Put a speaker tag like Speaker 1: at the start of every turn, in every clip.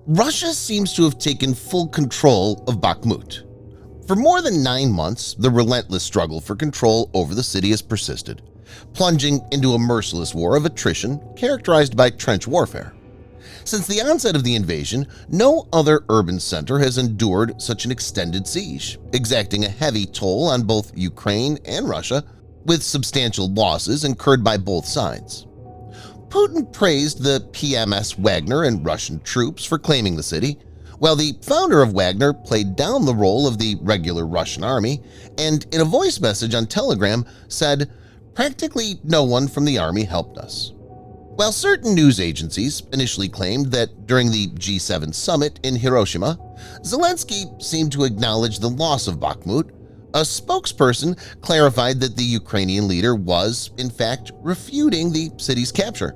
Speaker 1: Russia seems to have taken full control of Bakhmut. For more than 9 months, the relentless struggle for control over the city has persisted, plunging into a merciless war of attrition characterized by trench warfare. Since the onset of the invasion, no other urban center has endured such an extended siege, exacting a heavy toll on both Ukraine and Russia, with substantial losses incurred by both sides. Putin praised the PMS Wagner and Russian troops for claiming the city, while the founder of Wagner played down the role of the regular Russian army and, in a voice message on Telegram, said, "Practically no one from the army helped us." While certain news agencies initially claimed that during the G7 summit in Hiroshima, Zelenskyy seemed to acknowledge the loss of Bakhmut, a spokesperson clarified that the Ukrainian leader was, in fact, refuting the city's capture.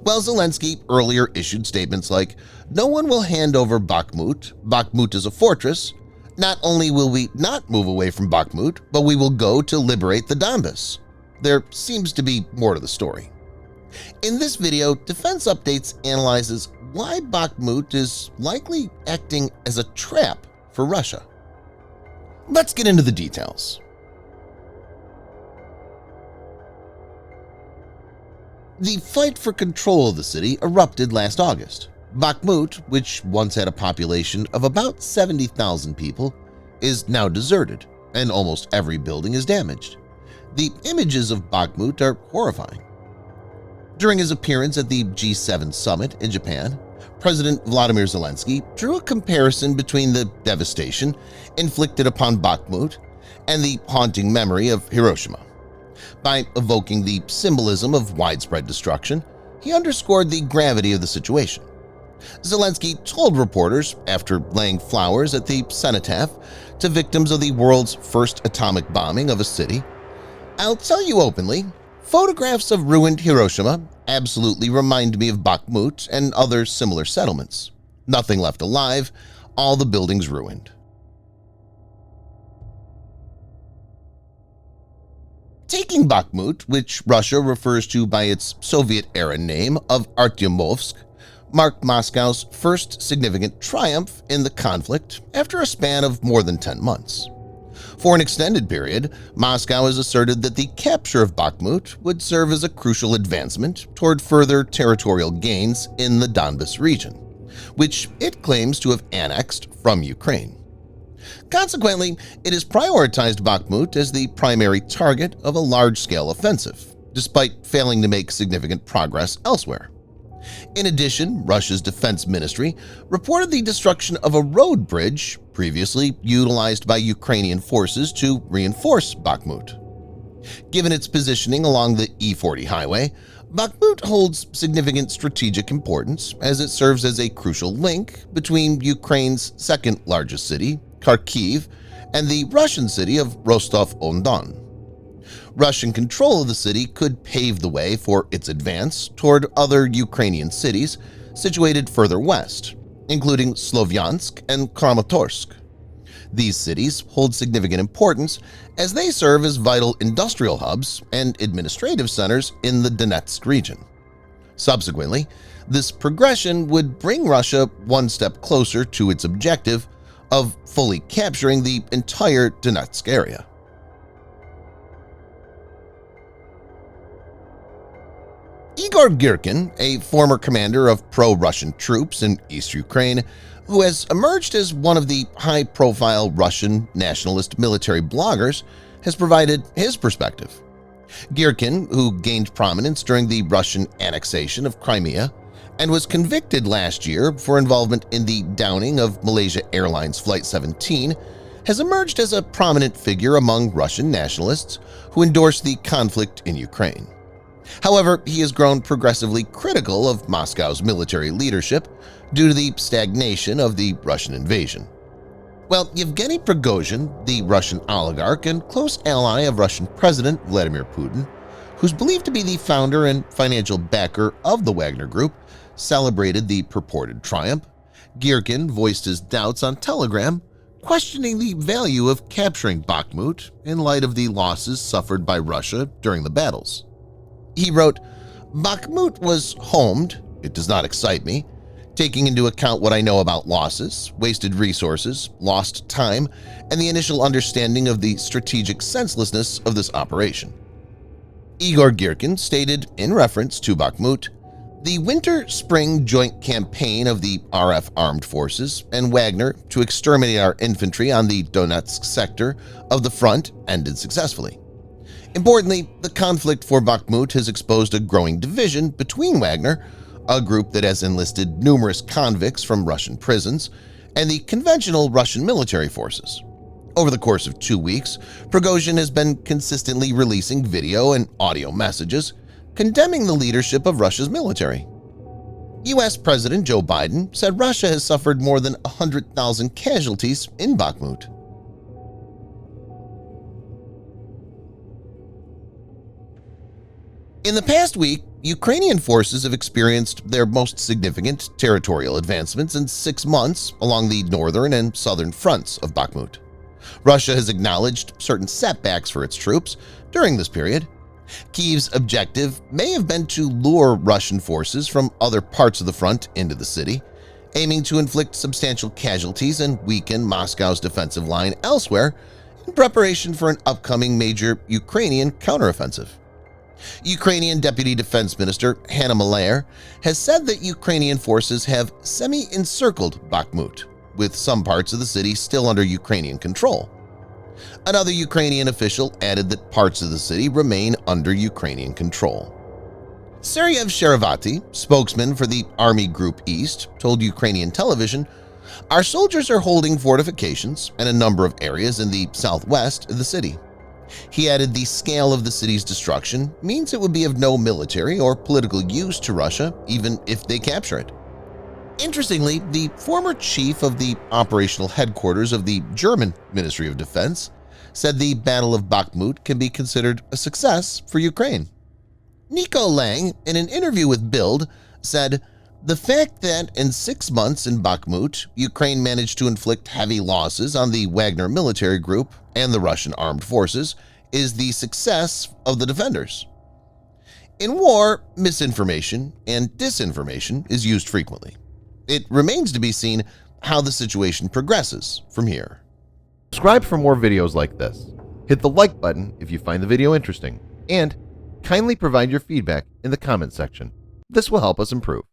Speaker 1: While Zelenskyy earlier issued statements like, "No one will hand over Bakhmut. Bakhmut is a fortress. Not only will we not move away from Bakhmut, but we will go to liberate the Donbass." There seems to be more to the story. In this video, Defense Updates analyzes why Bakhmut is likely acting as a trap for Russia. Let's get into the details. The fight for control of the city erupted last August. Bakhmut, which once had a population of about 70,000 people, is now deserted, and almost every building is damaged. The images of Bakhmut are horrifying. During his appearance at the G7 summit in Japan, President Vladimir Zelenskyy drew a comparison between the devastation inflicted upon Bakhmut and the haunting memory of Hiroshima. By evoking the symbolism of widespread destruction, he underscored the gravity of the situation. Zelenskyy told reporters after laying flowers at the cenotaph to victims of the world's first atomic bombing of a city, "I'll tell you openly, photographs of ruined Hiroshima absolutely remind me of Bakhmut and other similar settlements. Nothing left alive, all the buildings ruined." Taking Bakhmut, which Russia refers to by its Soviet-era name of Artyomovsk, marked Moscow's first significant triumph in the conflict after a span of more than 10 months. For an extended period, Moscow has asserted that the capture of Bakhmut would serve as a crucial advancement toward further territorial gains in the Donbass region, which it claims to have annexed from Ukraine. Consequently, it has prioritized Bakhmut as the primary target of a large-scale offensive, despite failing to make significant progress elsewhere. In addition, Russia's defense ministry reported the destruction of a road bridge previously utilized by Ukrainian forces to reinforce Bakhmut. Given its positioning along the E40 highway, Bakhmut holds significant strategic importance as it serves as a crucial link between Ukraine's second-largest city, Kharkiv, and the Russian city of Rostov-on-Don. Russian control of the city could pave the way for its advance toward other Ukrainian cities situated further west, including Slovyansk and Kramatorsk. These cities hold significant importance as they serve as vital industrial hubs and administrative centers in the Donetsk region. Subsequently, this progression would bring Russia one step closer to its objective of fully capturing the entire Donetsk area. Igor Girkin, a former commander of pro-Russian troops in East Ukraine, who has emerged as one of the high-profile Russian nationalist military bloggers, has provided his perspective. Girkin, who gained prominence during the Russian annexation of Crimea and was convicted last year for involvement in the downing of Malaysia Airlines Flight 17, has emerged as a prominent figure among Russian nationalists who endorse the conflict in Ukraine. However, he has grown progressively critical of Moscow's military leadership due to the stagnation of the Russian invasion. Well, Yevgeny Prigozhin, the Russian oligarch and close ally of Russian President Vladimir Putin, who's believed to be the founder and financial backer of the Wagner Group, celebrated the purported triumph. Girkin voiced his doubts on Telegram, questioning the value of capturing Bakhmut in light of the losses suffered by Russia during the battles. He wrote, "Bakhmut was homed, it does not excite me. Taking into account what I know about losses, wasted resources, lost time, and the initial understanding of the strategic senselessness of this operation. Igor Girkin stated in reference to Bakhmut, "The winter-spring joint campaign of the RF armed forces and Wagner to exterminate our infantry on the Donetsk sector of the front ended successfully. Importantly, the conflict for Bakhmut has exposed a growing division between Wagner, a group that has enlisted numerous convicts from Russian prisons, and the conventional Russian military forces. Over the course of 2 weeks, Prigozhin has been consistently releasing video and audio messages condemning the leadership of Russia's military. U.S. President Joe Biden said Russia has suffered more than 100,000 casualties in Bakhmut. In the past week, Ukrainian forces have experienced their most significant territorial advancements in 6 months along the northern and southern fronts of Bakhmut. Russia has acknowledged certain setbacks for its troops during this period. Kyiv's objective may have been to lure Russian forces from other parts of the front into the city, aiming to inflict substantial casualties and weaken Moscow's defensive line elsewhere in preparation for an upcoming major Ukrainian counteroffensive. Ukrainian Deputy Defense Minister Hanna Maliar has said that Ukrainian forces have semi-encircled Bakhmut, with some parts of the city still under Ukrainian control. Another Ukrainian official added that parts of the city remain under Ukrainian control. Sergeyev Sherevaty, spokesman for the Army Group East, told Ukrainian television, "Our soldiers are holding fortifications and a number of areas in the southwest of the city." He added the scale of the city's destruction means it would be of no military or political use to Russia even if they capture it. Interestingly, the former chief of the operational headquarters of the German Ministry of Defense said the Battle of Bakhmut can be considered a success for Ukraine. Nico Lang, in an interview with Bild, said, "The fact that in 6 months in Bakhmut, Ukraine managed to inflict heavy losses on the Wagner military group and the Russian armed forces is the success of the defenders." In war, misinformation and disinformation is used frequently. It remains to be seen how the situation progresses from here.
Speaker 2: Subscribe for more videos like this. Hit the like button if you find the video interesting, and kindly provide your feedback in the comment section. This will help us improve.